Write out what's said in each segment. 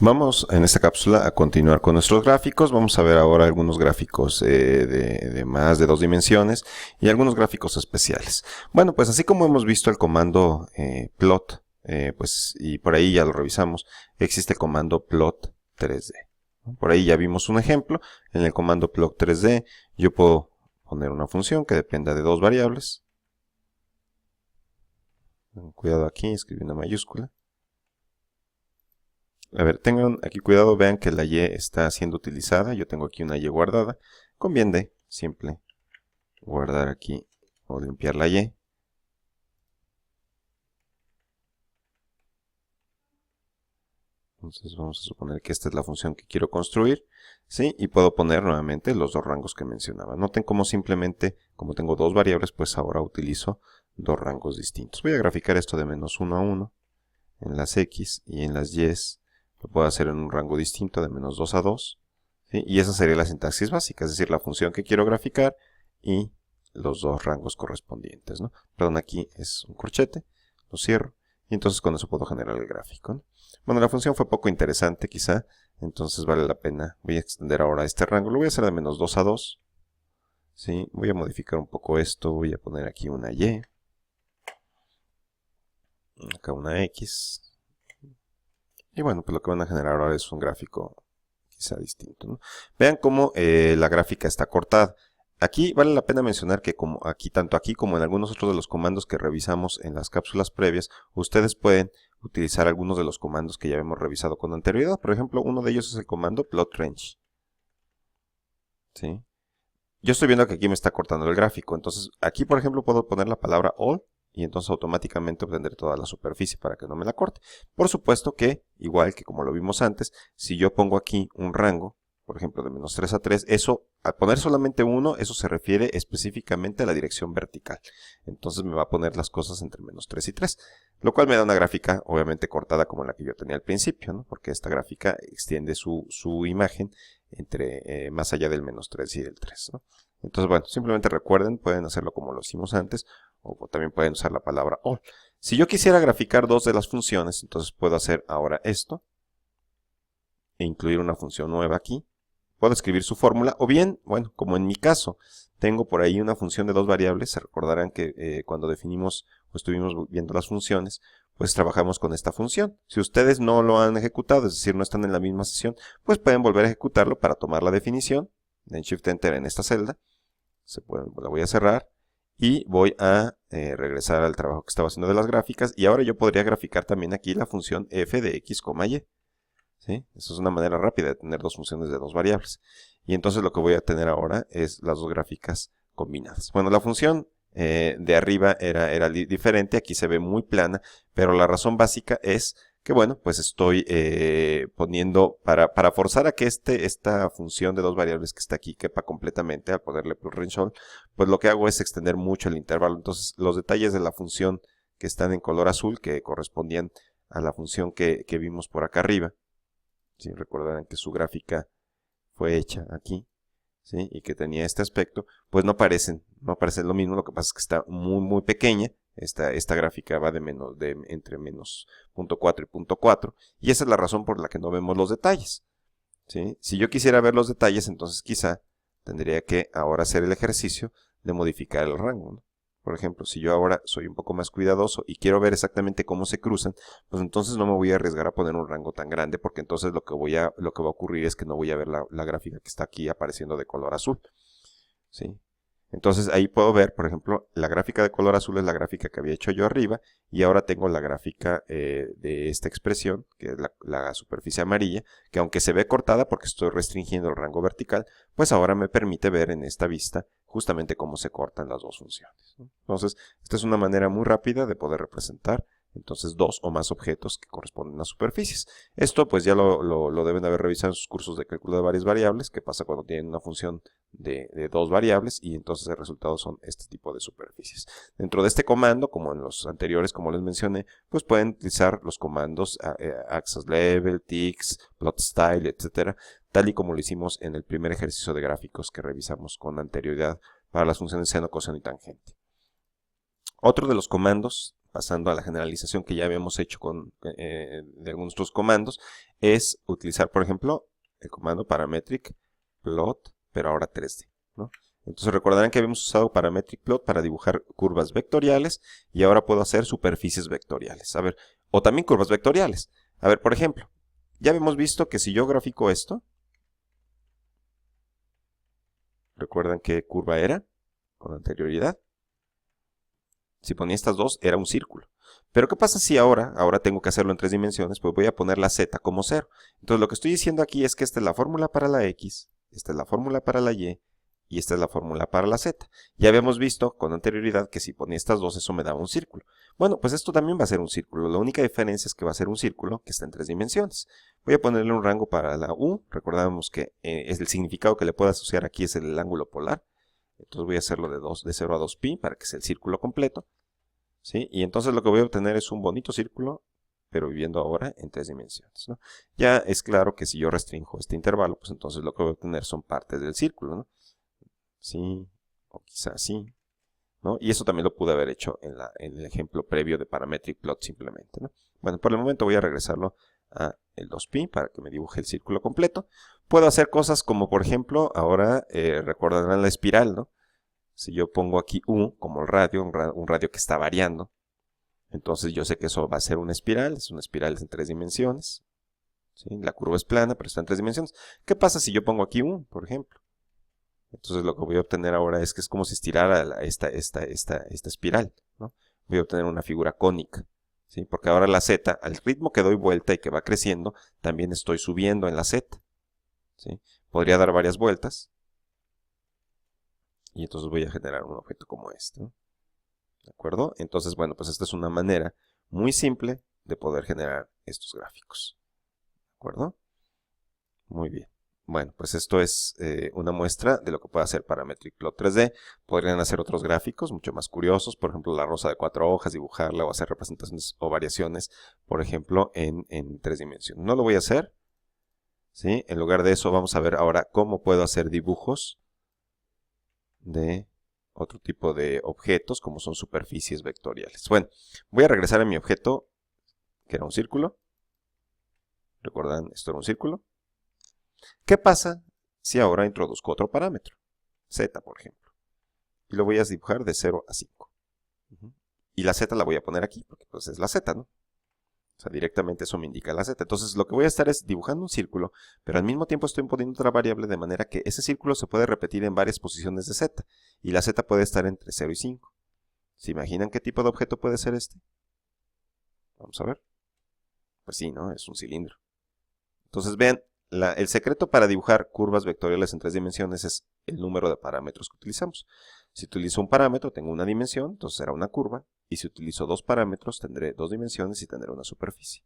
Vamos en esta cápsula a continuar con nuestros gráficos. Vamos a ver ahora algunos gráficos de más de 2 dimensiones y algunos gráficos especiales. Bueno, pues así como hemos visto el comando plot, pues, y por ahí ya lo revisamos, existe el comando plot 3D. Por ahí ya vimos un ejemplo. En el comando plot 3D yo puedo poner una función que dependa de dos variables. Cuidado aquí, escribí una mayúscula. A ver, tengan aquí cuidado, vean que la Y está siendo utilizada. Yo tengo aquí una Y guardada. Conviene siempre guardar aquí o limpiar la Y. Entonces vamos a suponer que esta es la función que quiero construir. ¿Sí? Y puedo poner nuevamente los dos rangos que mencionaba. Noten cómo simplemente, como tengo dos variables, pues ahora utilizo dos rangos distintos. Voy a graficar esto de -1 a 1 en las X y en las Y. Lo puedo hacer en un rango distinto de -2 a 2. ¿Sí? Y esa sería la sintaxis básica, es decir, la función que quiero graficar y los dos rangos correspondientes, ¿no? Perdón, aquí es un corchete, lo cierro, y entonces con eso puedo generar el gráfico, ¿no? Bueno, la función fue poco interesante quizá, entonces vale la pena. Voy a extender ahora este rango, lo voy a hacer de -2 a 2. ¿Sí? Voy a modificar un poco esto, voy a poner aquí una Y, acá una X. Y bueno, pues lo que van a generar ahora es un gráfico quizá distinto, ¿no? Vean cómo la gráfica está cortada. Aquí vale la pena mencionar que tanto aquí como en algunos otros de los comandos que revisamos en las cápsulas previas, ustedes pueden utilizar algunos de los comandos que ya hemos revisado con anterioridad. Por ejemplo, uno de ellos es el comando plot range. ¿Sí? Yo estoy viendo que aquí me está cortando el gráfico, entonces aquí por ejemplo puedo poner la palabra all y entonces automáticamente obtendré toda la superficie para que no me la corte. Por supuesto que, igual que como lo vimos antes, si yo pongo aquí un rango, por ejemplo de -3 a 3, eso, al poner solamente uno, eso se refiere específicamente a la dirección vertical. Entonces me va a poner las cosas entre -3 y 3, lo cual me da una gráfica obviamente cortada como la que yo tenía al principio, ¿no? Porque esta gráfica extiende su imagen entre más allá del -3 y del 3, ¿no? Entonces, bueno, simplemente recuerden, pueden hacerlo como lo hicimos antes, o también pueden usar la palabra all. Si yo quisiera graficar dos de las funciones, entonces puedo hacer ahora esto, e incluir una función nueva aquí. Puedo escribir su fórmula, o bien, bueno, como en mi caso, tengo por ahí una función de dos variables. Se recordarán que cuando definimos o estuvimos viendo las funciones, pues trabajamos con esta función. Si ustedes no lo han ejecutado, es decir, no están en la misma sesión, pues pueden volver a ejecutarlo para tomar la definición. Den Shift Enter en esta celda, la voy a cerrar y voy a regresar al trabajo que estaba haciendo de las gráficas. Y ahora yo podría graficar también aquí la función f de x, y. ¿Sí? Eso es una manera rápida de tener dos funciones de dos variables. Y entonces lo que voy a tener ahora es las dos gráficas combinadas. Bueno, la función de arriba era diferente, aquí se ve muy plana, pero la razón básica es que, bueno, pues estoy poniendo, para forzar a que esta función de dos variables que está aquí quepa completamente, al ponerle plus range all, pues lo que hago es extender mucho el intervalo. Entonces los detalles de la función que están en color azul, que correspondían a la función que vimos por acá arriba, ¿sí? Recordarán que su gráfica fue hecha aquí, ¿sí? Y que tenía este aspecto, pues no aparecen lo mismo. Lo que pasa es que está muy pequeña. Esta gráfica va entre -0.4 y 0.4, y esa es la razón por la que no vemos los detalles, ¿sí? Si yo quisiera ver los detalles, entonces quizá tendría que ahora hacer el ejercicio de modificar el rango, ¿no? Por ejemplo, si yo ahora soy un poco más cuidadoso y quiero ver exactamente cómo se cruzan, pues entonces no me voy a arriesgar a poner un rango tan grande, porque entonces lo que va a ocurrir es que no voy a ver la gráfica que está aquí apareciendo de color azul, ¿sí? Entonces ahí puedo ver, por ejemplo, la gráfica de color azul es la gráfica que había hecho yo arriba, y ahora tengo la gráfica de esta expresión, que es la superficie amarilla, que aunque se ve cortada porque estoy restringiendo el rango vertical, pues ahora me permite ver en esta vista justamente cómo se cortan las dos funciones, ¿no? Entonces, esta es una manera muy rápida de poder representar entonces dos o más objetos que corresponden a superficies. Esto pues ya lo deben haber revisado en sus cursos de cálculo de varias variables, que pasa cuando tienen una función de dos variables y entonces el resultado son este tipo de superficies. Dentro de este comando, como en los anteriores, como les mencioné, pues pueden utilizar los comandos Axis Level, Tix, Plot Style, etcétera, tal y como lo hicimos en el primer ejercicio de gráficos que revisamos con anterioridad para las funciones seno, coseno y tangente. Otro de los comandos pasando a la generalización que ya habíamos hecho con de algunos otros comandos, es utilizar, por ejemplo, el comando parametric plot, pero ahora 3D, ¿no? Entonces recordarán que habíamos usado parametric plot para dibujar curvas vectoriales y ahora puedo hacer superficies vectoriales. A ver, o también curvas vectoriales. A ver, por ejemplo, ya habíamos visto que si yo grafico esto, ¿recuerdan qué curva era con anterioridad? Si ponía estas dos, era un círculo. Pero ¿qué pasa si ahora tengo que hacerlo en 3 dimensiones? Pues voy a poner la z como 0. Entonces lo que estoy diciendo aquí es que esta es la fórmula para la x, esta es la fórmula para la y esta es la fórmula para la z. Ya habíamos visto con anterioridad que si ponía estas dos, eso me daba un círculo. Bueno, pues esto también va a ser un círculo. La única diferencia es que va a ser un círculo que está en 3 dimensiones. Voy a ponerle un rango para la u. Recordábamos que es el significado que le puedo asociar aquí es el ángulo polar. Entonces voy a hacerlo de 0 a 2pi para que sea el círculo completo. ¿Sí? Y entonces lo que voy a obtener es un bonito círculo, pero viviendo ahora en 3 dimensiones, ¿no? Ya es claro que si yo restringo este intervalo, pues entonces lo que voy a obtener son partes del círculo, ¿no? Sí, o quizás sí, ¿no? Y eso también lo pude haber hecho en el ejemplo previo de parametric plot simplemente, ¿no? Bueno, por el momento voy a regresarlo a el 2pi para que me dibuje el círculo completo. Puedo hacer cosas como, por ejemplo, ahora recordarán la espiral, ¿no? Si yo pongo aquí U como el radio, un radio que está variando, entonces yo sé que eso va a ser una espiral, es una espiral en 3 dimensiones. ¿Sí? La curva es plana, pero está en 3 dimensiones. ¿Qué pasa si yo pongo aquí U, por ejemplo? Entonces lo que voy a obtener ahora es que es como si estirara esta espiral, ¿no? Voy a obtener una figura cónica, ¿sí? Porque ahora la z, al ritmo que doy vuelta y que va creciendo, también estoy subiendo en la z, ¿sí? Podría dar varias vueltas. Y entonces voy a generar un objeto como este, ¿no? ¿De acuerdo? Entonces, bueno, pues esta es una manera muy simple de poder generar estos gráficos. ¿De acuerdo? Muy bien. Bueno, pues esto es una muestra de lo que puede hacer Parametric Plot 3D. Podrían hacer otros gráficos mucho más curiosos, por ejemplo, la rosa de 4 hojas, dibujarla o hacer representaciones o variaciones, por ejemplo, en 3 dimensiones. No lo voy a hacer, ¿sí? En lugar de eso, vamos a ver ahora cómo puedo hacer dibujos de otro tipo de objetos como son superficies vectoriales. Bueno, voy a regresar a mi objeto que era un círculo. ¿Recuerdan? Esto era un círculo. ¿Qué pasa si ahora introduzco otro parámetro? Z, por ejemplo. Y lo voy a dibujar de 0 a 5. Y la Z la voy a poner aquí, porque pues es la Z, ¿no? O sea, directamente eso me indica la z. Entonces lo que voy a estar es dibujando un círculo, pero al mismo tiempo estoy poniendo otra variable de manera que ese círculo se puede repetir en varias posiciones de z. Y la z puede estar entre 0 y 5. ¿Se imaginan qué tipo de objeto puede ser este? Vamos a ver. Pues sí, ¿no? Es un cilindro. Entonces vean, el secreto para dibujar curvas vectoriales en 3 dimensiones es el número de parámetros que utilizamos. Si utilizo un parámetro, tengo una dimensión, entonces será una curva. Y si utilizo 2 parámetros, tendré 2 dimensiones y tendré una superficie,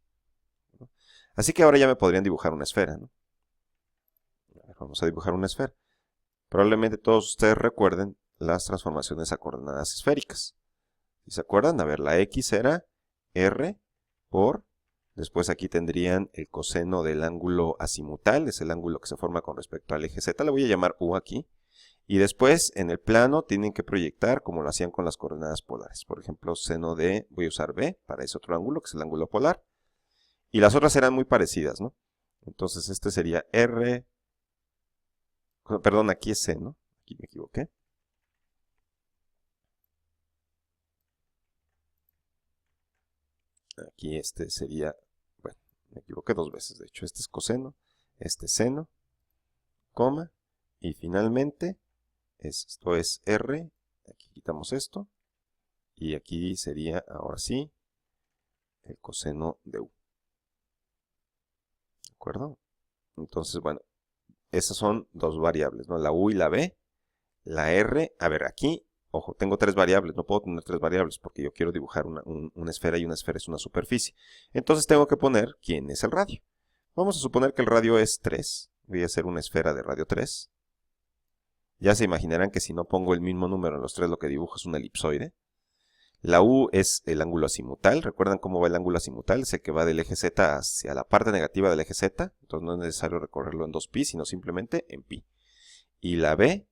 ¿no? Así que ahora ya me podrían dibujar una esfera, ¿no? A ver, vamos a dibujar una esfera. Probablemente todos ustedes recuerden las transformaciones a coordenadas esféricas. Si se acuerdan, a ver, la x era r por... Después aquí tendrían el coseno del ángulo azimutal, es el ángulo que se forma con respecto al eje z, le voy a llamar u aquí. Y después en el plano tienen que proyectar como lo hacían con las coordenadas polares. Por ejemplo, seno de, voy a usar b para ese otro ángulo, que es el ángulo polar. Y las otras eran muy parecidas, ¿no? Entonces este sería r, perdón, aquí es c, ¿no? Aquí me equivoqué. Aquí este sería, bueno, me equivoqué 2 veces, de hecho, este es coseno, este es seno, coma, y finalmente, esto es r, aquí quitamos esto, y aquí sería, ahora sí, el coseno de u. ¿De acuerdo? Entonces, bueno, esas son 2 variables, ¿no? La u y la b, la r, a ver, aquí, ojo, tengo 3 variables, no puedo tener 3 variables porque yo quiero dibujar una esfera y una esfera es una superficie. Entonces tengo que poner quién es el radio. Vamos a suponer que el radio es 3, voy a hacer una esfera de radio 3. Ya se imaginarán que si no pongo el mismo número en los 3, lo que dibujo es un elipsoide. La U es el ángulo azimutal. ¿Recuerdan cómo va el ángulo azimutal? Es el que va del eje Z hacia la parte negativa del eje Z. Entonces no es necesario recorrerlo en 2pi, sino simplemente en pi. Y la B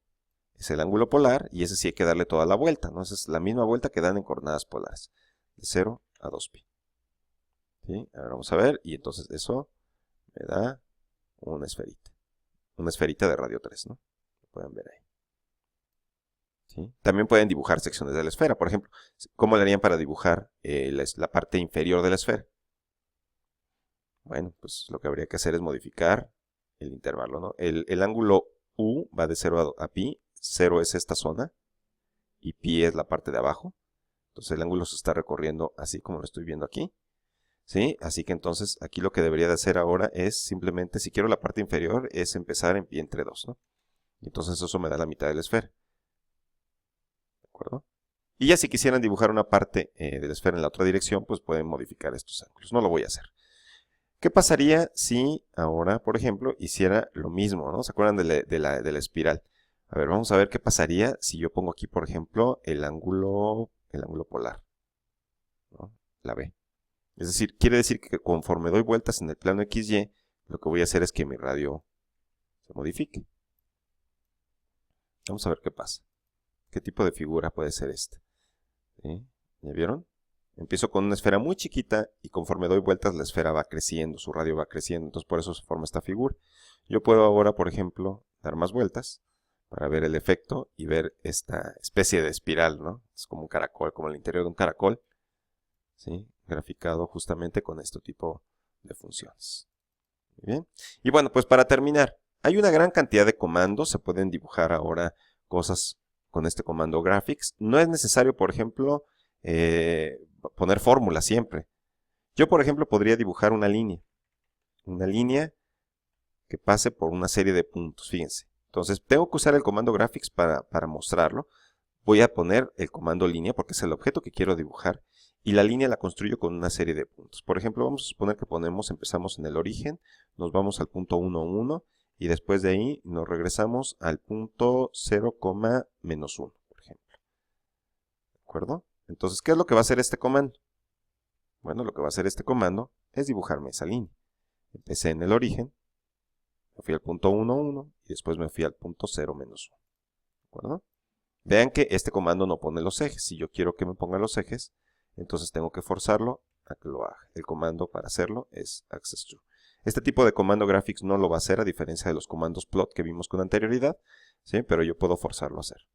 es el ángulo polar, y ese sí hay que darle toda la vuelta, ¿no? Esa es la misma vuelta que dan en coordenadas polares. de 0 a 2pi. ¿Sí? Ahora vamos a ver, y entonces eso me da una esferita de radio 3, ¿no? Lo pueden ver ahí. ¿Sí? También pueden dibujar secciones de la esfera, por ejemplo. ¿Cómo le harían para dibujar la parte inferior de la esfera? Bueno, pues lo que habría que hacer es modificar el intervalo, ¿no? El ángulo U va de 0 a pi, 0 es esta zona, y pi es la parte de abajo. Entonces el ángulo se está recorriendo así como lo estoy viendo aquí. ¿Sí? Así que entonces aquí lo que debería de hacer ahora es simplemente, si quiero la parte inferior, es empezar en pi entre 2, ¿no? Y entonces eso me da la mitad de la esfera. ¿De acuerdo? Y ya si quisieran dibujar una parte de la esfera en la otra dirección, pues pueden modificar estos ángulos. No lo voy a hacer. ¿Qué pasaría si ahora, por ejemplo, hiciera lo mismo, ¿no? ¿Se acuerdan de la espiral? A ver, vamos a ver qué pasaría si yo pongo aquí, por ejemplo, el ángulo polar, ¿no? La B. Es decir, quiere decir que conforme doy vueltas en el plano XY, lo que voy a hacer es que mi radio se modifique. Vamos a ver qué pasa. ¿Qué tipo de figura puede ser esta? ¿Sí? ¿Ya vieron? Empiezo con una esfera muy chiquita y conforme doy vueltas la esfera va creciendo, su radio va creciendo, entonces por eso se forma esta figura. Yo puedo ahora, por ejemplo, dar más vueltas para ver el efecto y ver esta especie de espiral, ¿no? Es como un caracol, como el interior de un caracol, ¿sí? Graficado justamente con este tipo de funciones. Muy bien. Y bueno, pues para terminar, hay una gran cantidad de comandos, se pueden dibujar ahora cosas con este comando graphics. No es necesario, por ejemplo, poner fórmulas siempre. Yo, por ejemplo, podría dibujar una línea que pase por una serie de puntos, fíjense. Entonces, tengo que usar el comando graphics para mostrarlo. Voy a poner el comando línea porque es el objeto que quiero dibujar y la línea la construyo con una serie de puntos. Por ejemplo, vamos a suponer que empezamos en el origen, nos vamos al punto 1, 1 y después de ahí nos regresamos al punto 0, menos 1, por ejemplo. ¿De acuerdo? Entonces, ¿qué es lo que va a hacer este comando? Bueno, lo que va a hacer este comando es dibujarme esa línea. Empecé en el origen, me fui al punto 1, 1 y después me fui al punto 0, menos 1. ¿De acuerdo? Vean que este comando no pone los ejes. Si yo quiero que me ponga los ejes, entonces tengo que forzarlo a que lo haga. El comando para hacerlo es access to. Este tipo de comando graphics no lo va a hacer a diferencia de los comandos plot que vimos con anterioridad, ¿sí? Pero yo puedo forzarlo a hacer.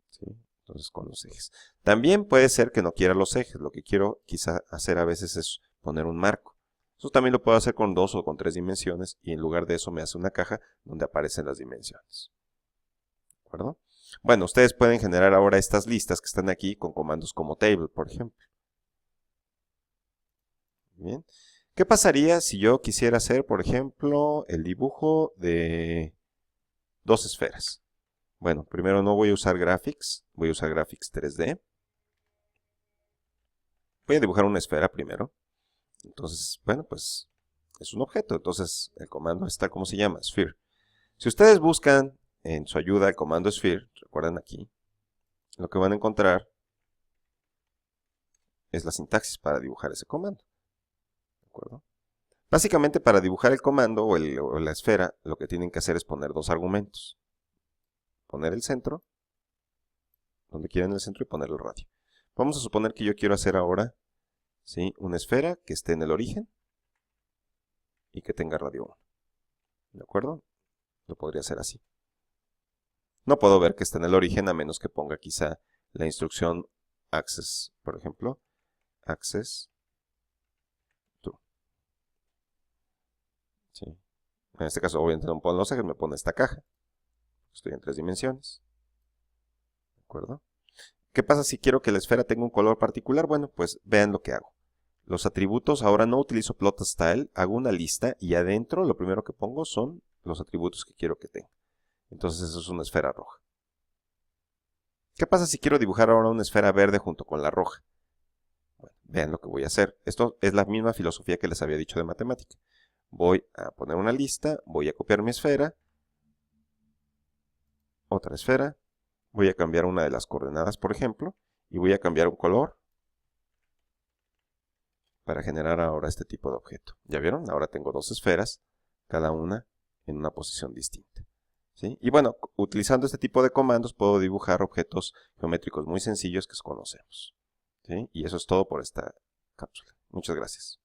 ¿Sí? Entonces con los ejes. También puede ser que no quiera los ejes. Lo que quiero quizá hacer a veces es poner un marco. Eso también lo puedo hacer con 2 o con 3 dimensiones y en lugar de eso me hace una caja donde aparecen las dimensiones. ¿De acuerdo? Bueno, ustedes pueden generar ahora estas listas que están aquí con comandos como table, por ejemplo. Bien. ¿Qué pasaría si yo quisiera hacer, por ejemplo, el dibujo de dos esferas? Bueno, primero no voy a usar graphics, voy a usar graphics 3D. Voy a dibujar una esfera primero. Entonces, bueno, pues es un objeto. Entonces, el comando es tal como se llama, sphere. Si ustedes buscan en su ayuda el comando sphere, recuerdan aquí, lo que van a encontrar es la sintaxis para dibujar ese comando. ¿De acuerdo? Básicamente para dibujar el comando o la esfera, lo que tienen que hacer es poner dos argumentos. Poner el centro, donde quieran el centro, y poner el radio. Vamos a suponer que yo quiero hacer ahora, ¿sí?, una esfera que esté en el origen y que tenga radio 1. ¿De acuerdo? Lo podría hacer así. No puedo ver que está en el origen a menos que ponga quizá la instrucción access, por ejemplo, access to. ¿Sí? En este caso, obviamente no pongo los ejes, me pone esta caja. Estoy en 3 dimensiones. ¿De acuerdo? ¿Qué pasa si quiero que la esfera tenga un color particular? Bueno, pues vean lo que hago. Los atributos, ahora no utilizo plot style, hago una lista y adentro lo primero que pongo son los atributos que quiero que tenga. Entonces eso es una esfera roja. ¿Qué pasa si quiero dibujar ahora una esfera verde junto con la roja? Bueno, vean lo que voy a hacer. Esto es la misma filosofía que les había dicho de matemática. Voy a poner una lista, voy a copiar mi esfera, otra esfera, voy a cambiar una de las coordenadas, por ejemplo, y voy a cambiar un color para generar ahora este tipo de objeto. ¿Ya vieron? Ahora tengo dos esferas, cada una en una posición distinta. ¿Sí? Y bueno, utilizando este tipo de comandos puedo dibujar objetos geométricos muy sencillos que conocemos. ¿sí? Y eso es todo por esta cápsula. Muchas gracias.